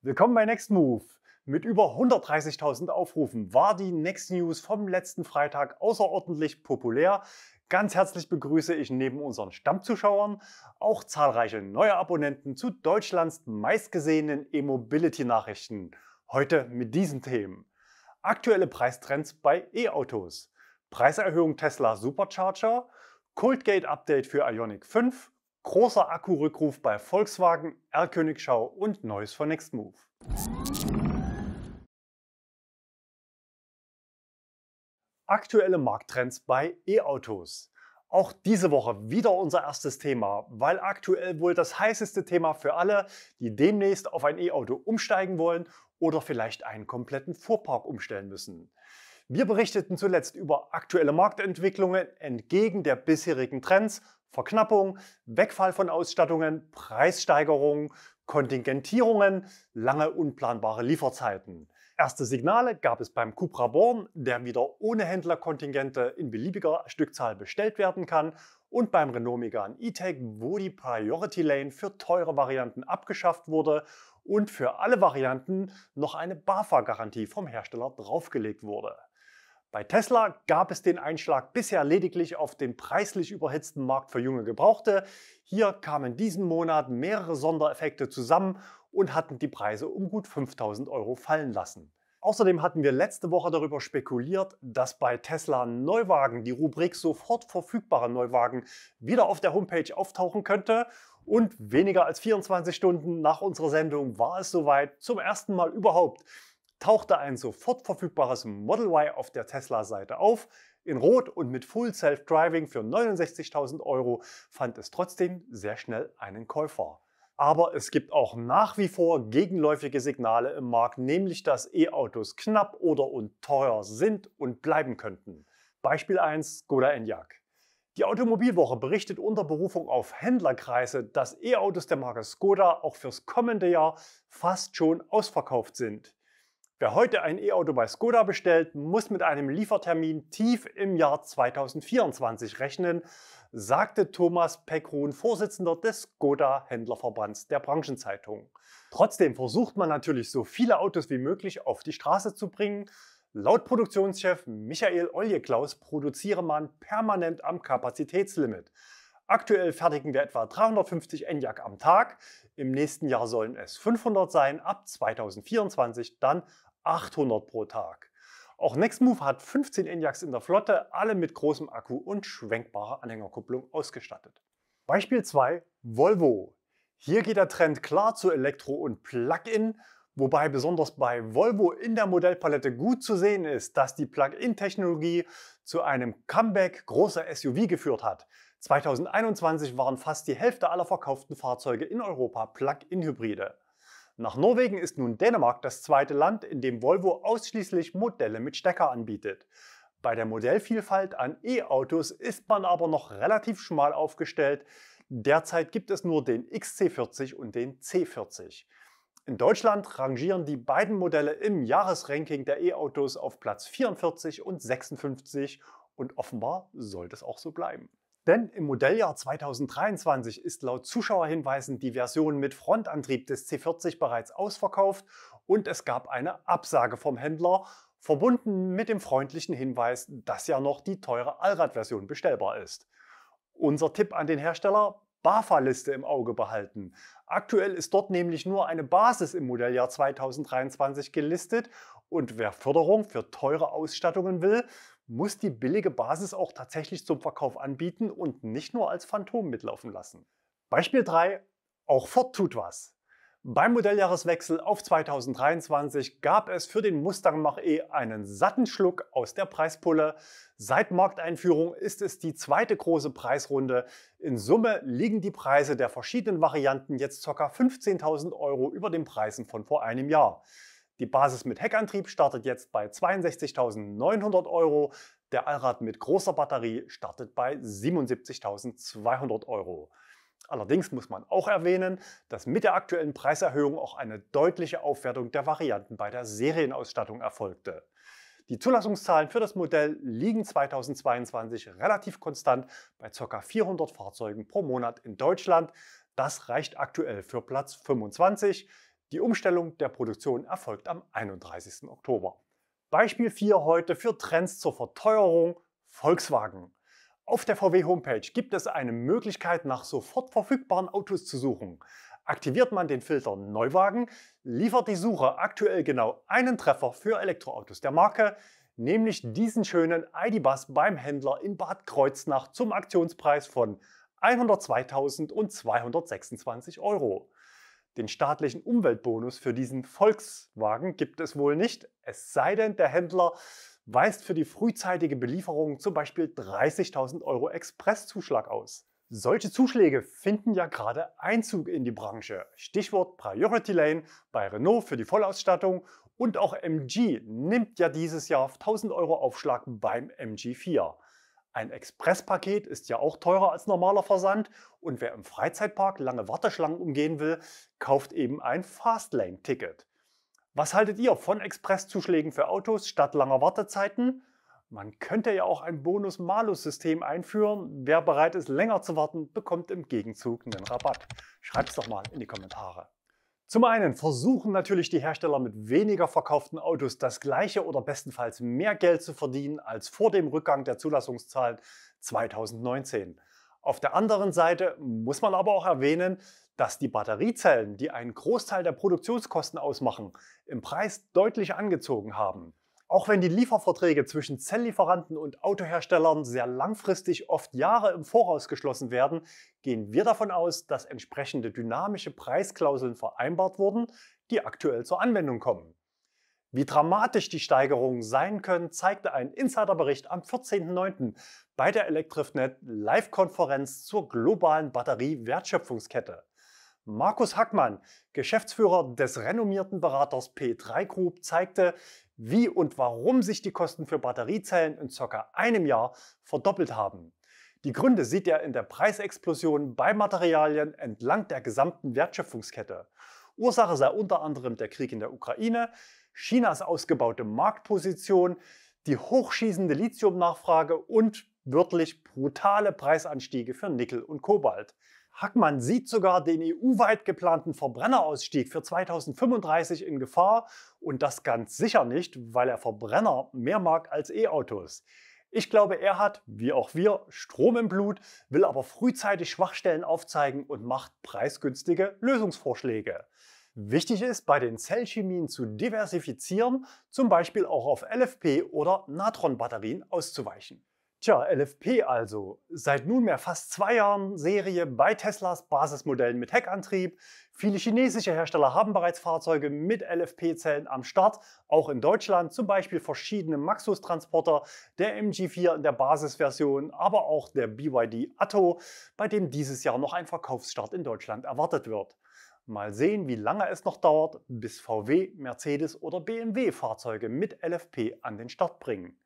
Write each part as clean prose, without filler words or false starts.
Willkommen bei Next Move. Mit über 130.000 Aufrufen war die Next News vom letzten Freitag außerordentlich populär. Ganz herzlich begrüße ich neben unseren Stammzuschauern auch zahlreiche neue Abonnenten zu Deutschlands meistgesehenen E-Mobility-Nachrichten. Heute mit diesen Themen: Aktuelle Preistrends bei E-Autos, Preiserhöhung Tesla Supercharger, Coldgate-Update für Ioniq 5, großer Akkurückruf bei Volkswagen, R-Königschau und Neues von Nextmove. Aktuelle Markttrends bei E-Autos. Auch diese Woche wieder unser erstes Thema, weil aktuell wohl das heißeste Thema für alle, die demnächst auf ein E-Auto umsteigen wollen oder vielleicht einen kompletten Fuhrpark umstellen müssen. Wir berichteten zuletzt über aktuelle Marktentwicklungen entgegen der bisherigen Trends: Verknappung, Wegfall von Ausstattungen, Preissteigerungen, Kontingentierungen, lange unplanbare Lieferzeiten. Erste Signale gab es beim Cupra Born, der wieder ohne Händlerkontingente in beliebiger Stückzahl bestellt werden kann, und beim Renault Megane E-Tech, wo die Priority Lane für teure Varianten abgeschafft wurde und für alle Varianten noch eine BAFA-Garantie vom Hersteller draufgelegt wurde. Bei Tesla gab es den Einschlag bisher lediglich auf den preislich überhitzten Markt für junge Gebrauchte. Hier kamen diesen Monat mehrere Sondereffekte zusammen und hatten die Preise um gut 5.000 € fallen lassen. Außerdem hatten wir letzte Woche darüber spekuliert, dass bei Tesla Neuwagen die Rubrik sofort verfügbare Neuwagen wieder auf der Homepage auftauchen könnte. Und weniger als 24 Stunden nach unserer Sendung war es soweit. Zum ersten Mal überhaupt tauchte ein sofort verfügbares Model Y auf der Tesla-Seite auf. In Rot und mit Full Self-Driving für 69.000 € fand es trotzdem sehr schnell einen Käufer. Aber es gibt auch nach wie vor gegenläufige Signale im Markt, nämlich dass E-Autos knapp oder und teuer sind und bleiben könnten. Beispiel 1: Skoda Enyaq. Die Automobilwoche berichtet unter Berufung auf Händlerkreise, dass E-Autos der Marke Skoda auch fürs kommende Jahr fast schon ausverkauft sind. Wer heute ein E-Auto bei Skoda bestellt, muss mit einem Liefertermin tief im Jahr 2024 rechnen, sagte Thomas Pekrun, Vorsitzender des Skoda-Händlerverbands der Branchenzeitung. Trotzdem versucht man natürlich, so viele Autos wie möglich auf die Straße zu bringen. Laut Produktionschef Michael Oljeklaus produziere man permanent am Kapazitätslimit. Aktuell fertigen wir etwa 350 Enyaq am Tag. Im nächsten Jahr sollen es 500 sein, ab 2024 dann 800 pro Tag. Auch Nextmove hat 15 Enyaqs in der Flotte, alle mit großem Akku und schwenkbarer Anhängerkupplung ausgestattet. Beispiel 2: Volvo. Hier geht der Trend klar zu Elektro und Plug-in, wobei besonders bei Volvo in der Modellpalette gut zu sehen ist, dass die Plug-in-Technologie zu einem Comeback großer SUV geführt hat. 2021 waren fast die Hälfte aller verkauften Fahrzeuge in Europa Plug-in-Hybride. Nach Norwegen ist nun Dänemark das zweite Land, in dem Volvo ausschließlich Modelle mit Stecker anbietet. Bei der Modellvielfalt an E-Autos ist man aber noch relativ schmal aufgestellt. Derzeit gibt es nur den XC40 und den C40. In Deutschland rangieren die beiden Modelle im Jahresranking der E-Autos auf Platz 44 und 56 und offenbar sollte es auch so bleiben. Denn im Modelljahr 2023 ist laut Zuschauerhinweisen die Version mit Frontantrieb des C40 bereits ausverkauft und es gab eine Absage vom Händler, verbunden mit dem freundlichen Hinweis, dass ja noch die teure Allradversion bestellbar ist. Unser Tipp an den Hersteller: BAFA-Liste im Auge behalten. Aktuell ist dort nämlich nur eine Basis im Modelljahr 2023 gelistet und wer Förderung für teure Ausstattungen will, muss die billige Basis auch tatsächlich zum Verkauf anbieten und nicht nur als Phantom mitlaufen lassen. Beispiel 3: Auch Ford tut was. Beim Modelljahreswechsel auf 2023 gab es für den Mustang Mach-E einen satten Schluck aus der Preispulle. Seit Markteinführung ist es die zweite große Preisrunde. In Summe liegen die Preise der verschiedenen Varianten jetzt ca. 15.000 € über den Preisen von vor einem Jahr. Die Basis mit Heckantrieb startet jetzt bei 62.900 €. Der Allrad mit großer Batterie startet bei 77.200 €. Allerdings muss man auch erwähnen, dass mit der aktuellen Preiserhöhung auch eine deutliche Aufwertung der Varianten bei der Serienausstattung erfolgte. Die Zulassungszahlen für das Modell liegen 2022 relativ konstant bei ca. 400 Fahrzeugen pro Monat in Deutschland. Das reicht aktuell für Platz 25. Die Umstellung der Produktion erfolgt am 31. Oktober. Beispiel 4 heute für Trends zur Verteuerung: Volkswagen. Auf der VW-Homepage gibt es eine Möglichkeit, nach sofort verfügbaren Autos zu suchen. Aktiviert man den Filter Neuwagen, liefert die Suche aktuell genau einen Treffer für Elektroautos der Marke, nämlich diesen schönen ID.Buzz beim Händler in Bad Kreuznach zum Aktionspreis von 102.226 Euro. Den staatlichen Umweltbonus für diesen Volkswagen gibt es wohl nicht, es sei denn, der Händler weist für die frühzeitige Belieferung zum Beispiel 30.000 Euro Expresszuschlag aus. Solche Zuschläge finden ja gerade Einzug in die Branche. Stichwort Priority Lane bei Renault für die Vollausstattung, und auch MG nimmt ja dieses Jahr 1.000 Euro Aufschlag beim MG4. Ein Expresspaket ist ja auch teurer als normaler Versand, und wer im Freizeitpark lange Warteschlangen umgehen will, kauft eben ein Fastlane-Ticket. Was haltet ihr von Expresszuschlägen für Autos statt langer Wartezeiten? Man könnte ja auch ein Bonus-Malus-System einführen. Wer bereit ist, länger zu warten, bekommt im Gegenzug einen Rabatt. Schreibt es doch mal in die Kommentare. Zum einen versuchen natürlich die Hersteller mit weniger verkauften Autos das gleiche oder bestenfalls mehr Geld zu verdienen als vor dem Rückgang der Zulassungszahlen 2019. Auf der anderen Seite muss man aber auch erwähnen, dass die Batteriezellen, die einen Großteil der Produktionskosten ausmachen, im Preis deutlich angezogen haben. Auch wenn die Lieferverträge zwischen Zelllieferanten und Autoherstellern sehr langfristig, oft Jahre im Voraus geschlossen werden, gehen wir davon aus, dass entsprechende dynamische Preisklauseln vereinbart wurden, die aktuell zur Anwendung kommen. Wie dramatisch die Steigerungen sein können, zeigte ein Insiderbericht am 14.09. bei der Elektrifnet Live-Konferenz zur globalen Batterie-Wertschöpfungskette. Markus Hackmann, Geschäftsführer des renommierten Beraters P3 Group, zeigte, wie und warum sich die Kosten für Batteriezellen in ca. einem Jahr verdoppelt haben. Die Gründe sieht er in der Preisexplosion bei Materialien entlang der gesamten Wertschöpfungskette. Ursache sei unter anderem der Krieg in der Ukraine, Chinas ausgebaute Marktposition, die hochschießende Lithiumnachfrage und wörtlich brutale Preisanstiege für Nickel und Kobalt. Hackmann sieht sogar den EU-weit geplanten Verbrennerausstieg für 2035 in Gefahr, und das ganz sicher nicht, weil er Verbrenner mehr mag als E-Autos. Ich glaube, er hat, wie auch wir, Strom im Blut, will aber frühzeitig Schwachstellen aufzeigen und macht preisgünstige Lösungsvorschläge. Wichtig ist, bei den Zellchemien zu diversifizieren, zum Beispiel auch auf LFP- oder Natron-Batterien auszuweichen. Tja, LFP also. Seit nunmehr fast 2 Jahren Serie bei Teslas Basismodellen mit Heckantrieb. Viele chinesische Hersteller haben bereits Fahrzeuge mit LFP-Zellen am Start, auch in Deutschland, zum Beispiel verschiedene Maxus-Transporter, der MG4 in der Basisversion, aber auch der BYD Atto, bei dem dieses Jahr noch ein Verkaufsstart in Deutschland erwartet wird. Mal sehen, wie lange es noch dauert, bis VW, Mercedes oder BMW Fahrzeuge mit LFP an den Start bringen.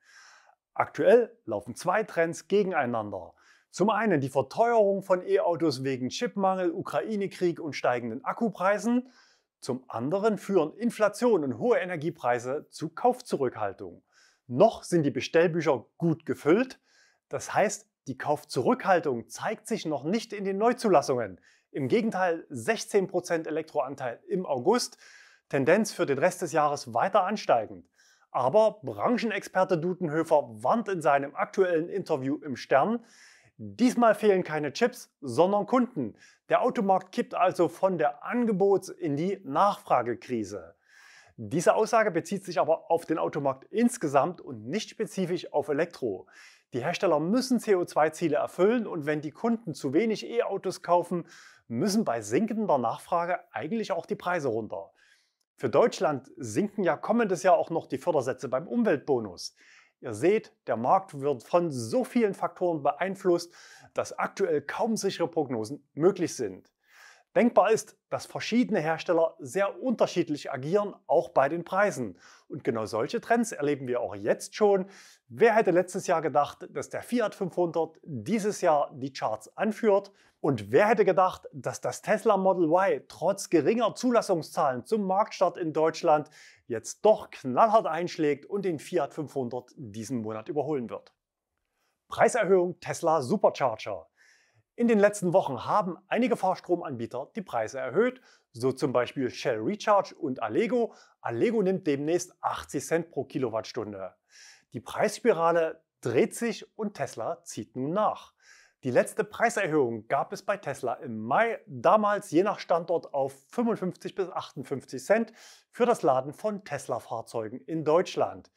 Aktuell laufen 2 Trends gegeneinander. Zum einen die Verteuerung von E-Autos wegen Chipmangel, Ukraine-Krieg und steigenden Akkupreisen. Zum anderen führen Inflation und hohe Energiepreise zu Kaufzurückhaltung. Noch sind die Bestellbücher gut gefüllt. Das heißt, die Kaufzurückhaltung zeigt sich noch nicht in den Neuzulassungen. Im Gegenteil, 16% Elektroanteil im August, Tendenz für den Rest des Jahres weiter ansteigend. Aber Branchenexperte Dudenhöfer warnt in seinem aktuellen Interview im Stern: Diesmal fehlen keine Chips, sondern Kunden. Der Automarkt kippt also von der Angebots- in die Nachfragekrise. Diese Aussage bezieht sich aber auf den Automarkt insgesamt und nicht spezifisch auf Elektro. Die Hersteller müssen CO2-Ziele erfüllen, und wenn die Kunden zu wenig E-Autos kaufen, müssen bei sinkender Nachfrage eigentlich auch die Preise runter. Für Deutschland sinken ja kommendes Jahr auch noch die Fördersätze beim Umweltbonus. Ihr seht, der Markt wird von so vielen Faktoren beeinflusst, dass aktuell kaum sichere Prognosen möglich sind. Denkbar ist, dass verschiedene Hersteller sehr unterschiedlich agieren, auch bei den Preisen. Und genau solche Trends erleben wir auch jetzt schon. Wer hätte letztes Jahr gedacht, dass der Fiat 500 dieses Jahr die Charts anführt? Und wer hätte gedacht, dass das Tesla Model Y trotz geringer Zulassungszahlen zum Marktstart in Deutschland jetzt doch knallhart einschlägt und den Fiat 500 diesen Monat überholen wird? Preiserhöhung Tesla Supercharger. In den letzten Wochen haben einige Fahrstromanbieter die Preise erhöht, so zum Beispiel Shell Recharge und Allego. Allego nimmt demnächst 80 Cent pro Kilowattstunde. Die Preisspirale dreht sich und Tesla zieht nun nach. Die letzte Preiserhöhung gab es bei Tesla im Mai, damals je nach Standort auf 55 bis 58 Cent für das Laden von Tesla-Fahrzeugen in Deutschland.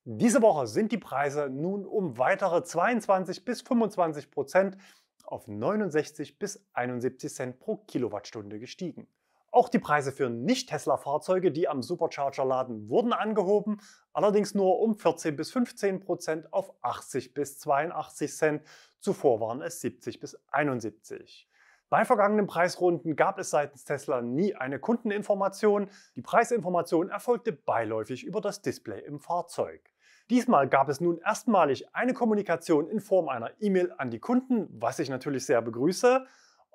Diese Woche sind die Preise nun um weitere 22 bis 25% auf 69 bis 71 Cent pro Kilowattstunde gestiegen. Auch die Preise für Nicht-Tesla-Fahrzeuge, die am Supercharger laden, wurden angehoben, allerdings nur um 14 bis 15% auf 80 bis 82 Cent. Zuvor waren es 70 bis 71. Bei vergangenen Preisrunden gab es seitens Tesla nie eine Kundeninformation. Die Preisinformation erfolgte beiläufig über das Display im Fahrzeug. Diesmal gab es nun erstmalig eine Kommunikation in Form einer E-Mail an die Kunden, was ich natürlich sehr begrüße.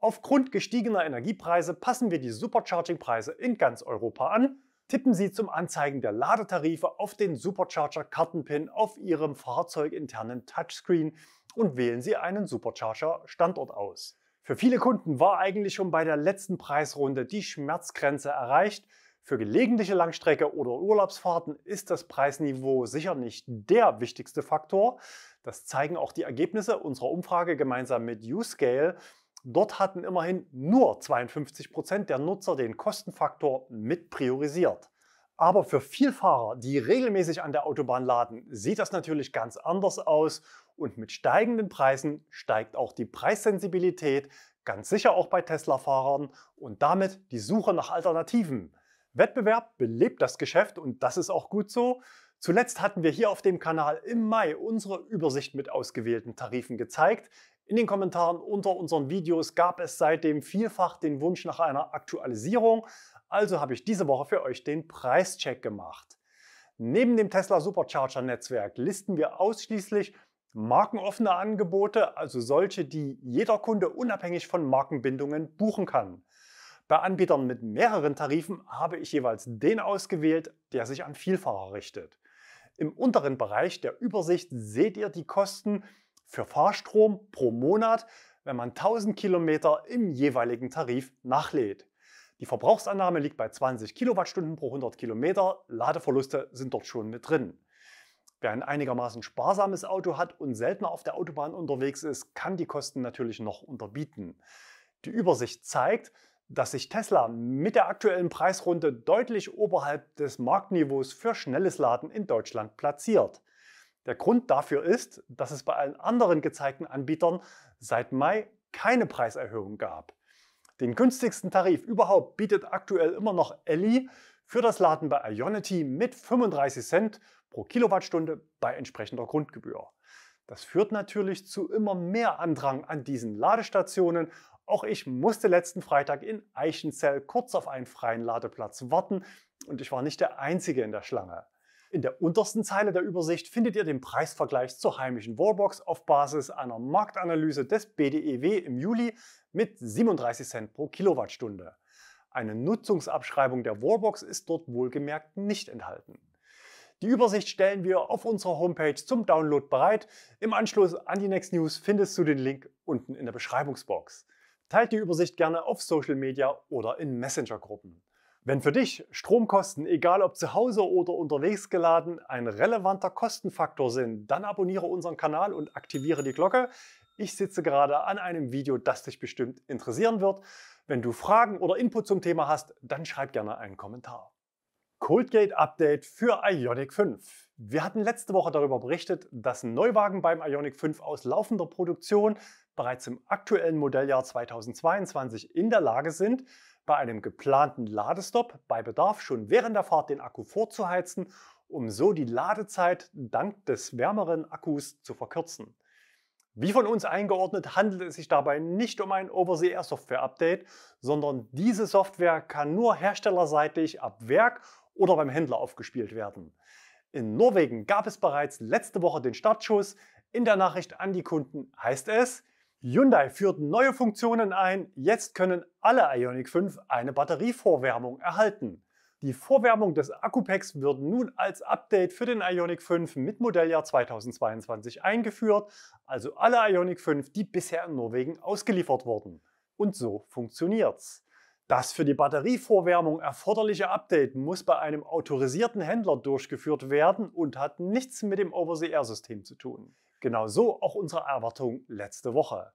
Aufgrund gestiegener Energiepreise passen wir die Supercharging-Preise in ganz Europa an. Tippen Sie zum Anzeigen der Ladetarife auf den Supercharger-Kartenpin auf Ihrem fahrzeuginternen Touchscreen und wählen Sie einen Supercharger-Standort aus. Für viele Kunden war eigentlich schon bei der letzten Preisrunde die Schmerzgrenze erreicht. Für gelegentliche Langstrecke oder Urlaubsfahrten ist das Preisniveau sicher nicht der wichtigste Faktor. Das zeigen auch die Ergebnisse unserer Umfrage gemeinsam mit Uscale. Dort hatten immerhin nur 52% der Nutzer den Kostenfaktor mit priorisiert. Aber für Vielfahrer, die regelmäßig an der Autobahn laden, sieht das natürlich ganz anders aus und mit steigenden Preisen steigt auch die Preissensibilität, ganz sicher auch bei Tesla-Fahrern und damit die Suche nach Alternativen. Wettbewerb belebt das Geschäft und das ist auch gut so. Zuletzt hatten wir hier auf dem Kanal im Mai unsere Übersicht mit ausgewählten Tarifen gezeigt. In den Kommentaren unter unseren Videos gab es seitdem vielfach den Wunsch nach einer Aktualisierung, also habe ich diese Woche für euch den Preischeck gemacht. Neben dem Tesla Supercharger Netzwerk listen wir ausschließlich markenoffene Angebote, also solche, die jeder Kunde unabhängig von Markenbindungen buchen kann. Bei Anbietern mit mehreren Tarifen habe ich jeweils den ausgewählt, der sich an Vielfahrer richtet. Im unteren Bereich der Übersicht seht ihr die Kosten für Fahrstrom pro Monat, wenn man 1000 Kilometer im jeweiligen Tarif nachlädt. Die Verbrauchsannahme liegt bei 20 Kilowattstunden pro 100 Kilometer, Ladeverluste sind dort schon mit drin. Wer ein einigermaßen sparsames Auto hat und seltener auf der Autobahn unterwegs ist, kann die Kosten natürlich noch unterbieten. Die Übersicht zeigt, dass sich Tesla mit der aktuellen Preisrunde deutlich oberhalb des Marktniveaus für schnelles Laden in Deutschland platziert. Der Grund dafür ist, dass es bei allen anderen gezeigten Anbietern seit Mai keine Preiserhöhung gab. Den günstigsten Tarif überhaupt bietet aktuell immer noch Elli für das Laden bei Ionity mit 35 Cent pro Kilowattstunde bei entsprechender Grundgebühr. Das führt natürlich zu immer mehr Andrang an diesen Ladestationen. Auch ich musste letzten Freitag in Eichenzell kurz auf einen freien Ladeplatz warten und ich war nicht der Einzige in der Schlange. In der untersten Zeile der Übersicht findet ihr den Preisvergleich zur heimischen Wallbox auf Basis einer Marktanalyse des BDEW im Juli mit 37 Cent pro Kilowattstunde. Eine Nutzungsabschreibung der Wallbox ist dort wohlgemerkt nicht enthalten. Die Übersicht stellen wir auf unserer Homepage zum Download bereit. Im Anschluss an die Next News findest du den Link unten in der Beschreibungsbox. Teilt die Übersicht gerne auf Social Media oder in Messenger-Gruppen. Wenn für dich Stromkosten, egal ob zu Hause oder unterwegs geladen, ein relevanter Kostenfaktor sind, dann abonniere unseren Kanal und aktiviere die Glocke. Ich sitze gerade an einem Video, das dich bestimmt interessieren wird. Wenn du Fragen oder Input zum Thema hast, dann schreib gerne einen Kommentar. Coldgate Update für Ioniq 5. Wir hatten letzte Woche darüber berichtet, dass Neuwagen beim Ioniq 5 aus laufender Produktion bereits im aktuellen Modelljahr 2022 in der Lage sind, bei einem geplanten Ladestopp bei Bedarf schon während der Fahrt den Akku vorzuheizen, um so die Ladezeit dank des wärmeren Akkus zu verkürzen. Wie von uns eingeordnet, handelt es sich dabei nicht um ein Over-the-Air-Software-Update, sondern diese Software kann nur herstellerseitig ab Werk oder beim Händler aufgespielt werden. In Norwegen gab es bereits letzte Woche den Startschuss. In der Nachricht an die Kunden heißt es: Hyundai führt neue Funktionen ein, jetzt können alle Ioniq 5 eine Batterievorwärmung erhalten. Die Vorwärmung des Akkupacks wird nun als Update für den Ioniq 5 mit Modelljahr 2022 eingeführt, also alle Ioniq 5, die bisher in Norwegen ausgeliefert wurden. Und so funktioniert's. Das für die Batterievorwärmung erforderliche Update muss bei einem autorisierten Händler durchgeführt werden und hat nichts mit dem Over-the-Air-System zu tun. Genauso auch unsere Erwartung letzte Woche.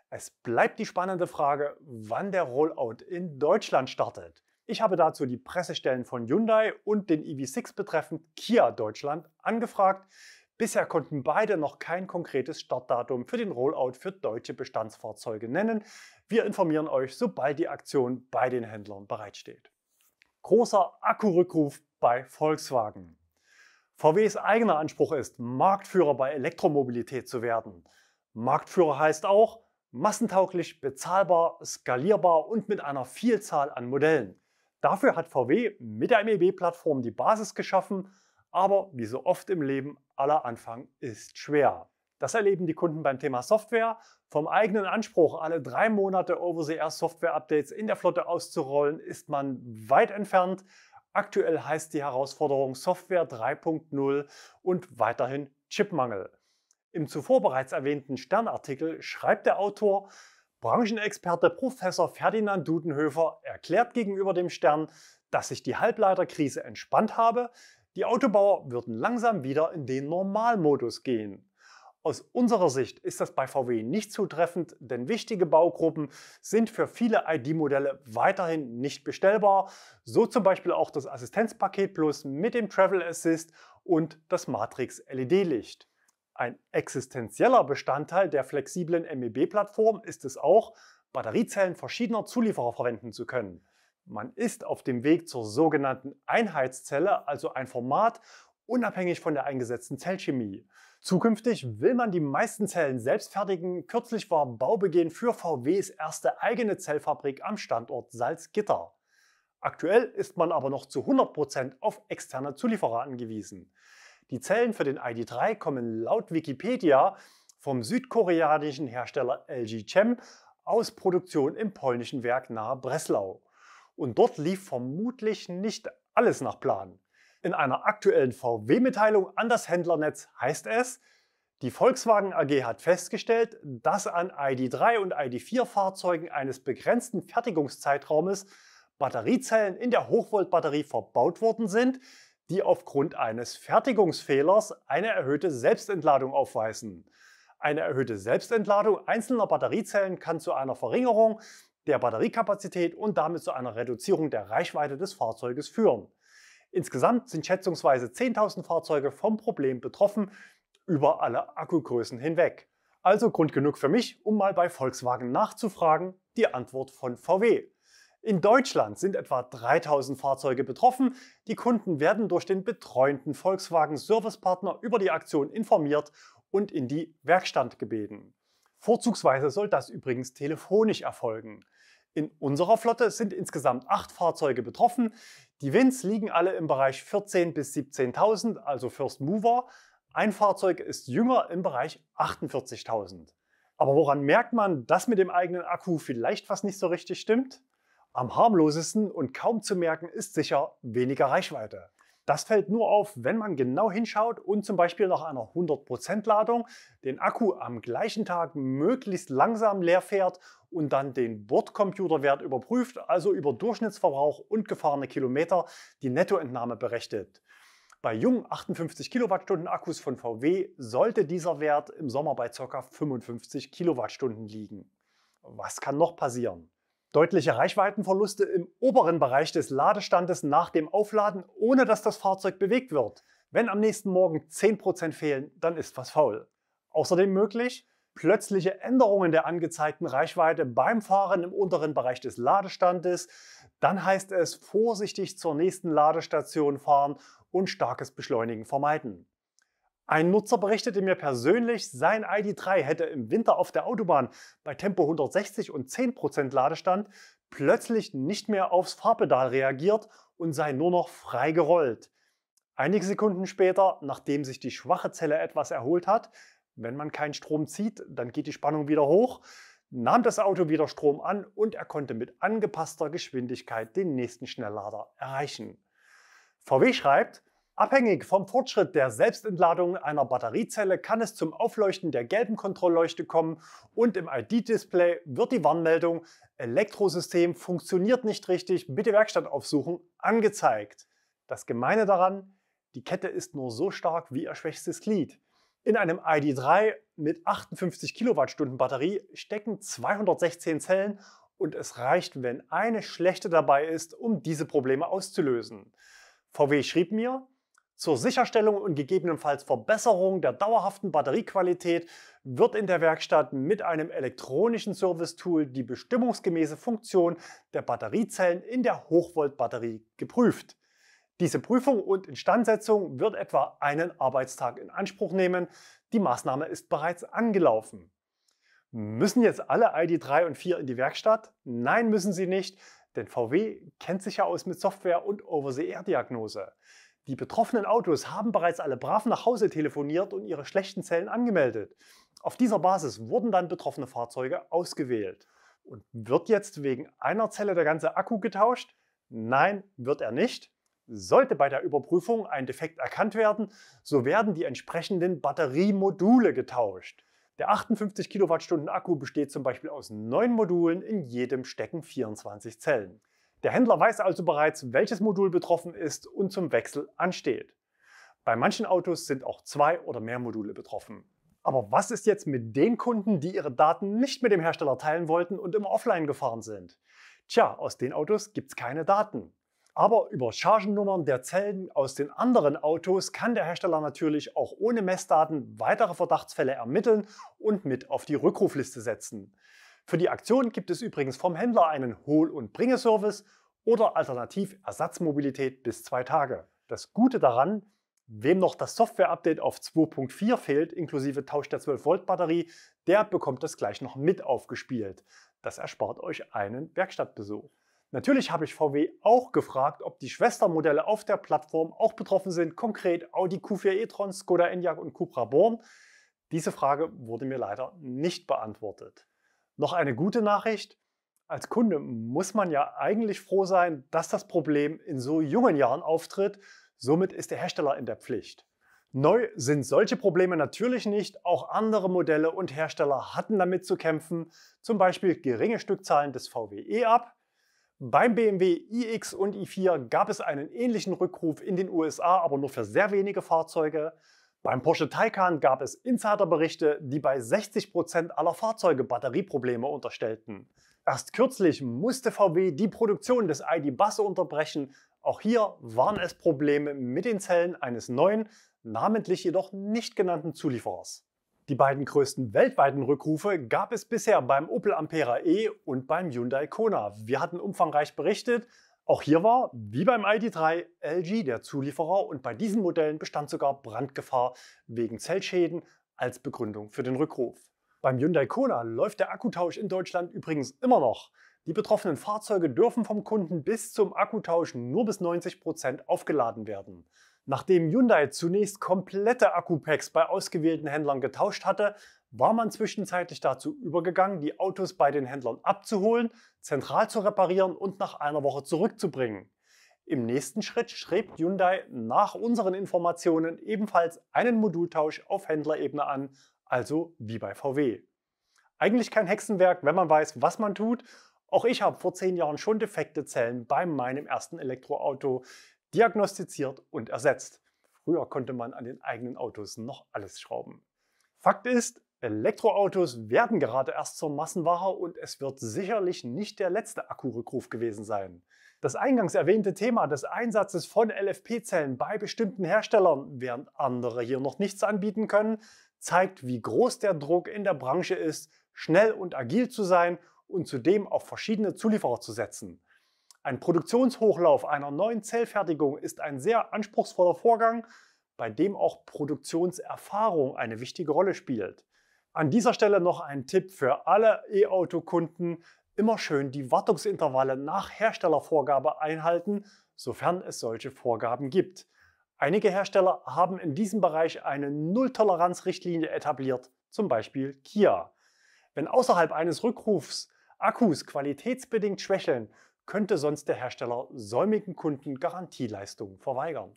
Es bleibt die spannende Frage, wann der Rollout in Deutschland startet. Ich habe dazu die Pressestellen von Hyundai und den EV6 betreffend Kia Deutschland angefragt. Bisher konnten beide noch kein konkretes Startdatum für den Rollout für deutsche Bestandsfahrzeuge nennen. Wir informieren euch, sobald die Aktion bei den Händlern bereitsteht. Großer Akkurückruf bei Volkswagen. VWs eigener Anspruch ist, Marktführer bei Elektromobilität zu werden. Marktführer heißt auch, massentauglich, bezahlbar, skalierbar und mit einer Vielzahl an Modellen. Dafür hat VW mit der MEB-Plattform die Basis geschaffen, aber wie so oft im Leben, aller Anfang ist schwer. Das erleben die Kunden beim Thema Software. Vom eigenen Anspruch, alle 3 Monate Over-the-Air-Software-Updates in der Flotte auszurollen, ist man weit entfernt. Aktuell heißt die Herausforderung Software 3.0 und weiterhin Chipmangel. Im zuvor bereits erwähnten Stern-Artikel schreibt der Autor, Branchenexperte Professor Ferdinand Dudenhöfer erklärt gegenüber dem Stern, dass sich die Halbleiterkrise entspannt habe. Die Autobauer würden langsam wieder in den Normalmodus gehen. Aus unserer Sicht ist das bei VW nicht zutreffend, denn wichtige Baugruppen sind für viele ID-Modelle weiterhin nicht bestellbar, so zum Beispiel auch das Assistenzpaket Plus mit dem Travel Assist und das Matrix LED-Licht. Ein existenzieller Bestandteil der flexiblen MEB-Plattform ist es auch, Batteriezellen verschiedener Zulieferer verwenden zu können. Man ist auf dem Weg zur sogenannten Einheitszelle, also ein Format, unabhängig von der eingesetzten Zellchemie. Zukünftig will man die meisten Zellen selbst fertigen. Kürzlich war Baubeginn für VWs erste eigene Zellfabrik am Standort Salzgitter. Aktuell ist man aber noch zu 100% auf externe Zulieferer angewiesen. Die Zellen für den ID.3 kommen laut Wikipedia vom südkoreanischen Hersteller LG Chem aus Produktion im polnischen Werk nahe Breslau. Und dort lief vermutlich nicht alles nach Plan. In einer aktuellen VW-Mitteilung an das Händlernetz heißt es, die Volkswagen AG hat festgestellt, dass an ID.3 und ID.4 Fahrzeugen eines begrenzten Fertigungszeitraumes Batteriezellen in der Hochvoltbatterie verbaut worden sind, die aufgrund eines Fertigungsfehlers eine erhöhte Selbstentladung aufweisen. Eine erhöhte Selbstentladung einzelner Batteriezellen kann zu einer Verringerung der Batteriekapazität und damit zu einer Reduzierung der Reichweite des Fahrzeuges führen. Insgesamt sind schätzungsweise 10.000 Fahrzeuge vom Problem betroffen, über alle Akkugrößen hinweg. Also Grund genug für mich, um mal bei Volkswagen nachzufragen, die Antwort von VW. In Deutschland sind etwa 3.000 Fahrzeuge betroffen. Die Kunden werden durch den betreuenden Volkswagen Servicepartner über die Aktion informiert und in die Werkstatt gebeten. Vorzugsweise soll das übrigens telefonisch erfolgen. In unserer Flotte sind insgesamt 8 Fahrzeuge betroffen. Die Wins liegen alle im Bereich 14.000 bis 17.000, also First Mover. Ein Fahrzeug ist jünger im Bereich 48.000. Aber woran merkt man, dass mit dem eigenen Akku vielleicht was nicht so richtig stimmt? Am harmlosesten und kaum zu merken ist sicher weniger Reichweite. Das fällt nur auf, wenn man genau hinschaut und zum Beispiel nach einer 100% Ladung den Akku am gleichen Tag möglichst langsam leer fährt und dann den Bordcomputerwert überprüft, also über Durchschnittsverbrauch und gefahrene Kilometer die Nettoentnahme berechnet. Bei jungen 58 Kilowattstunden Akkus von VW sollte dieser Wert im Sommer bei ca. 55 Kilowattstunden liegen. Was kann noch passieren? Deutliche Reichweitenverluste im oberen Bereich des Ladestandes nach dem Aufladen, ohne dass das Fahrzeug bewegt wird. Wenn am nächsten Morgen 10% fehlen, dann ist was faul. Außerdem möglich, plötzliche Änderungen der angezeigten Reichweite beim Fahren im unteren Bereich des Ladestandes. Dann heißt es vorsichtig zur nächsten Ladestation fahren und starkes Beschleunigen vermeiden. Ein Nutzer berichtete mir persönlich, sein ID.3 hätte im Winter auf der Autobahn bei Tempo 160 und 10% Ladestand plötzlich nicht mehr aufs Fahrpedal reagiert und sei nur noch frei gerollt. Einige Sekunden später, nachdem sich die schwache Zelle etwas erholt hat, wenn man keinen Strom zieht, dann geht die Spannung wieder hoch, nahm das Auto wieder Strom an und er konnte mit angepasster Geschwindigkeit den nächsten Schnelllader erreichen. VW schreibt, Abhängig vom Fortschritt der Selbstentladung einer Batteriezelle kann es zum Aufleuchten der gelben Kontrollleuchte kommen und im ID-Display wird die Warnmeldung Elektrosystem funktioniert nicht richtig, bitte Werkstatt aufsuchen angezeigt. Das Gemeine daran, die Kette ist nur so stark wie ihr schwächstes Glied. In einem ID.3 mit 58 Kilowattstunden Batterie stecken 216 Zellen und es reicht, wenn eine schlechte dabei ist, um diese Probleme auszulösen. VW schrieb mir: Zur Sicherstellung und gegebenenfalls Verbesserung der dauerhaften Batteriequalität wird in der Werkstatt mit einem elektronischen Service-Tool die bestimmungsgemäße Funktion der Batteriezellen in der Hochvolt-Batterie geprüft. Diese Prüfung und Instandsetzung wird etwa einen Arbeitstag in Anspruch nehmen. Die Maßnahme ist bereits angelaufen. Müssen jetzt alle ID.3 und 4 in die Werkstatt? Nein, müssen sie nicht, denn VW kennt sich ja aus mit Software und Over-the-Air-Diagnose. Die betroffenen Autos haben bereits alle brav nach Hause telefoniert und ihre schlechten Zellen angemeldet. Auf dieser Basis wurden dann betroffene Fahrzeuge ausgewählt. Und wird jetzt wegen einer Zelle der ganze Akku getauscht? Nein, wird er nicht. Sollte bei der Überprüfung ein Defekt erkannt werden, so werden die entsprechenden Batteriemodule getauscht. Der 58 Kilowattstunden Akku besteht zum Beispiel aus 9 Modulen, in jedem stecken 24 Zellen. Der Händler weiß also bereits, welches Modul betroffen ist und zum Wechsel ansteht. Bei manchen Autos sind auch 2 oder mehr Module betroffen. Aber was ist jetzt mit den Kunden, die ihre Daten nicht mit dem Hersteller teilen wollten und immer offline gefahren sind? Tja, aus den Autos gibt es keine Daten. Aber über Chargennummern der Zellen aus den anderen Autos kann der Hersteller natürlich auch ohne Messdaten weitere Verdachtsfälle ermitteln und mit auf die Rückrufliste setzen. Für die Aktion gibt es übrigens vom Händler einen Hol- und Bringeservice oder alternativ Ersatzmobilität bis 2 Tage. Das Gute daran: Wem noch das Software-Update auf 2.4 fehlt, inklusive Tausch der 12-Volt-Batterie, der bekommt das gleich noch mit aufgespielt. Das erspart euch einen Werkstattbesuch. Natürlich habe ich VW auch gefragt, ob die Schwestermodelle auf der Plattform auch betroffen sind, konkret Audi Q4 e-tron, Skoda Enyaq und Cupra Born. Diese Frage wurde mir leider nicht beantwortet. Noch eine gute Nachricht: Als Kunde muss man ja eigentlich froh sein, dass das Problem in so jungen Jahren auftritt. Somit ist der Hersteller in der Pflicht. Neu sind solche Probleme natürlich nicht. Auch andere Modelle und Hersteller hatten damit zu kämpfen, zum Beispiel geringe Stückzahlen des VW e-Up. Beim BMW iX und i4 gab es einen ähnlichen Rückruf in den USA, aber nur für sehr wenige Fahrzeuge. Beim Porsche Taycan gab es Insiderberichte, die bei 60% aller Fahrzeuge Batterieprobleme unterstellten. Erst kürzlich musste VW die Produktion des ID.Buzz unterbrechen. Auch hier waren es Probleme mit den Zellen eines neuen, namentlich jedoch nicht genannten Zulieferers. Die beiden größten weltweiten Rückrufe gab es bisher beim Opel Ampera E und beim Hyundai Kona. Wir hatten umfangreich berichtet. Auch hier war, wie beim ID.3, LG der Zulieferer und bei diesen Modellen bestand sogar Brandgefahr wegen Zellschäden als Begründung für den Rückruf. Beim Hyundai Kona läuft der Akkutausch in Deutschland übrigens immer noch. Die betroffenen Fahrzeuge dürfen vom Kunden bis zum Akkutausch nur bis 90% aufgeladen werden. Nachdem Hyundai zunächst komplette Akkupacks bei ausgewählten Händlern getauscht hatte, war man zwischenzeitlich dazu übergegangen, die Autos bei den Händlern abzuholen, zentral zu reparieren und nach einer Woche zurückzubringen. Im nächsten Schritt strebt Hyundai nach unseren Informationen ebenfalls einen Modultausch auf Händlerebene an, also wie bei VW. Eigentlich kein Hexenwerk, wenn man weiß, was man tut. Auch ich habe vor 10 Jahren schon defekte Zellen bei meinem ersten Elektroauto diagnostiziert und ersetzt. Früher konnte man an den eigenen Autos noch alles schrauben. Fakt ist, Elektroautos werden gerade erst zur Massenware und es wird sicherlich nicht der letzte Akkurückruf gewesen sein. Das eingangs erwähnte Thema des Einsatzes von LFP-Zellen bei bestimmten Herstellern, während andere hier noch nichts anbieten können, zeigt, wie groß der Druck in der Branche ist, schnell und agil zu sein und zudem auf verschiedene Zulieferer zu setzen. Ein Produktionshochlauf einer neuen Zellfertigung ist ein sehr anspruchsvoller Vorgang, bei dem auch Produktionserfahrung eine wichtige Rolle spielt. An dieser Stelle noch ein Tipp für alle E-Auto-Kunden: Immer schön die Wartungsintervalle nach Herstellervorgabe einhalten, sofern es solche Vorgaben gibt. Einige Hersteller haben in diesem Bereich eine Null-Toleranz-Richtlinie etabliert, zum Beispiel Kia. Wenn außerhalb eines Rückrufs Akkus qualitätsbedingt schwächeln, könnte sonst der Hersteller säumigen Kunden Garantieleistungen verweigern.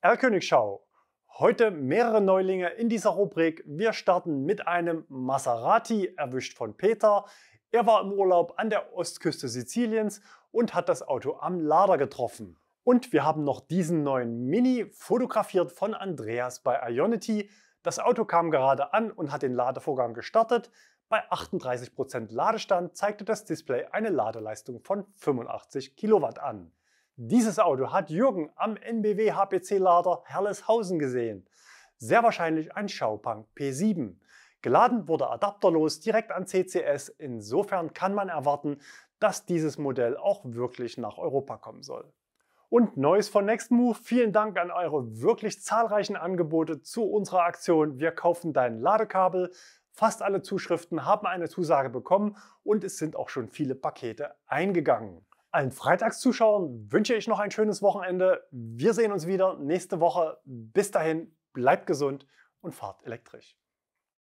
Erlkönig-Schau. Heute mehrere Neulinge in dieser Rubrik. Wir starten mit einem Maserati, erwischt von Peter. Er war im Urlaub an der Ostküste Siziliens und hat das Auto am Lader getroffen. Und wir haben noch diesen neuen Mini, fotografiert von Andreas bei Ionity. Das Auto kam gerade an und hat den Ladevorgang gestartet. Bei 38% Ladestand zeigte das Display eine Ladeleistung von 85 Kilowatt an. Dieses Auto hat Jürgen am NBW HPC-Lader Herleshausen gesehen. Sehr wahrscheinlich ein Xiaopeng P7. Geladen wurde adapterlos direkt an CCS, insofern kann man erwarten, dass dieses Modell auch wirklich nach Europa kommen soll. Und Neues von Nextmove, vielen Dank an eure wirklich zahlreichen Angebote zu unserer Aktion Wir kaufen dein Ladekabel. Fast alle Zuschriften haben eine Zusage bekommen und es sind auch schon viele Pakete eingegangen. Allen Freitagszuschauern wünsche ich noch ein schönes Wochenende. Wir sehen uns wieder nächste Woche. Bis dahin, bleibt gesund und fahrt elektrisch.